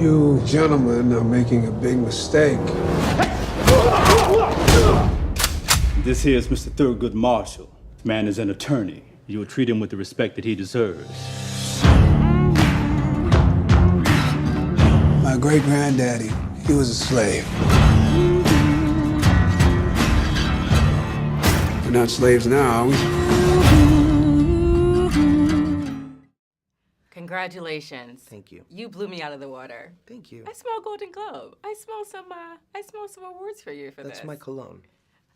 You gentlemen are making a big mistake. This here is Mr. Thurgood Marshall. Man is an attorney. You will treat him with the respect that he deserves. My great-granddaddy, he was a slave. We're not slaves now, are we? Congratulations. Thank you. You blew me out of the water. Thank you. I smell Golden Globe. I smell some awards for you for this. That's my cologne.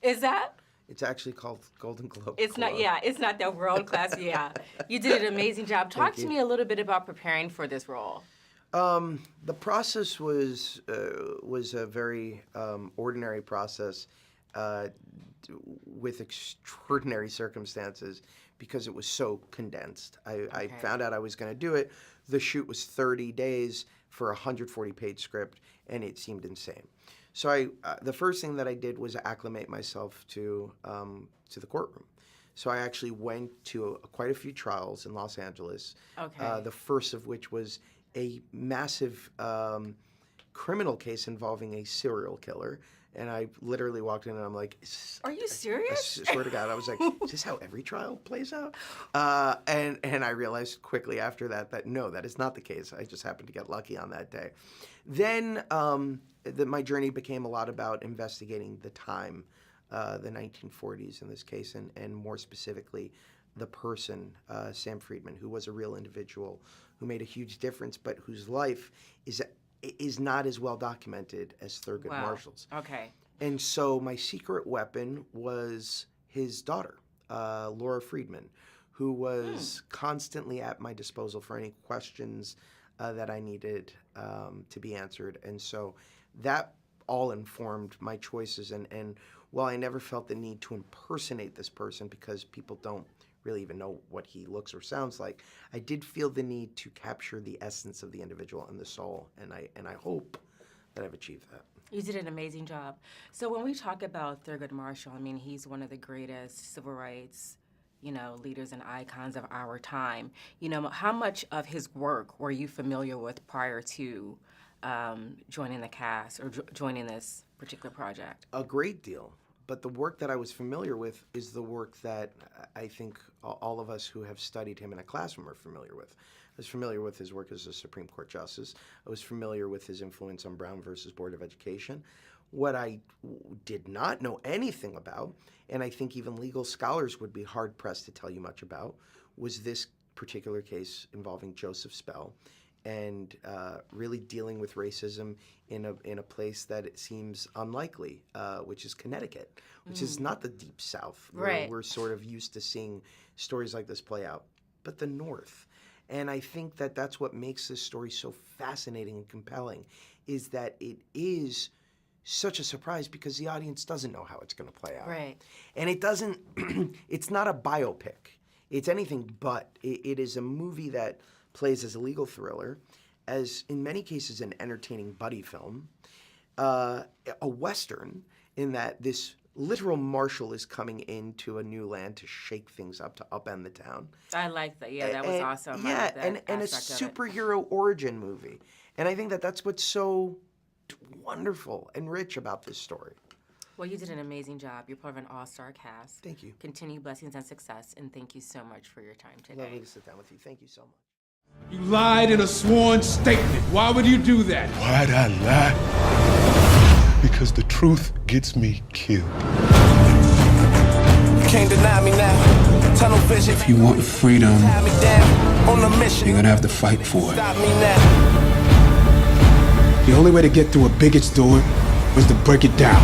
Is that? It's actually called Golden Globe. It's cologne. not, yeah, it's not that world class, yeah. You did an amazing job. Talk to me a little bit about preparing for this role. The process was a very ordinary process with extraordinary circumstances because it was so condensed. I found out I was going to do it. The shoot was 30 days for a 140-page script, and it seemed insane. So the first thing that I did was acclimate myself to the courtroom. So I actually went to quite a few trials in Los Angeles. Okay. The first of which was a massive criminal case involving a serial killer. And I literally walked in and I'm like, are you serious? I swear to God, I was like, is this how every trial plays out? And I realized quickly after that no, that is not the case. I just happened to get lucky on that day. Then my journey became a lot about investigating the time, the 1940s in this case, and more specifically, the person, Sam Friedman, who was a real individual, who made a huge difference, but whose life is not as well documented as Thurgood Marshall's. Okay. And so my secret weapon was his daughter, Laura Friedman, who was constantly at my disposal for any questions that I needed to be answered. And so that all informed my choices. And while I never felt the need to impersonate this person because people don't really even know what he looks or sounds like, I did feel the need to capture the essence of the individual and the soul, and I hope that I've achieved that. You did an amazing job. So when we talk about Thurgood Marshall, I mean, he's one of the greatest civil rights, leaders and icons of our time. How much of his work were you familiar with prior to joining the cast or joining this particular project? A great deal. But the work that I was familiar with is the work that I think all of us who have studied him in a classroom are familiar with. I was familiar with his work as a Supreme Court Justice. I was familiar with his influence on Brown versus Board of Education. What I did not know anything about, and I think even legal scholars would be hard-pressed to tell you much about, was this particular case involving Joseph Spell and really dealing with racism in a place that it seems unlikely, which is Connecticut, which is not the Deep South, where we're sort of used to seeing stories like this play out, but the North. And I think that that's what makes this story so fascinating and compelling, is that it is such a surprise because the audience doesn't know how it's going to play out. Right. And it doesn't, it's not a biopic. It's anything but. It is a movie that plays as a legal thriller, as in many cases an entertaining buddy film, a Western in that this literal marshal is coming into a new land to shake things up, to upend the town. I like that. Yeah, that was awesome. Yeah, and a superhero origin movie. And I think that that's what's so wonderful and rich about this story. Well, you did an amazing job. You're part of an all-star cast. Thank you. Continue blessings and success, and thank you so much for your time today. Lovely to sit down with you. Thank you so much. You lied in a sworn statement. Why would you do that? Why'd I lie? Because the truth gets me killed. You can't deny me now. Tunnel vision. If you want freedom, Tie me down on a mission. you're gonna have to fight for it. Stop me now. The only way to get through a bigot's door was to break it down.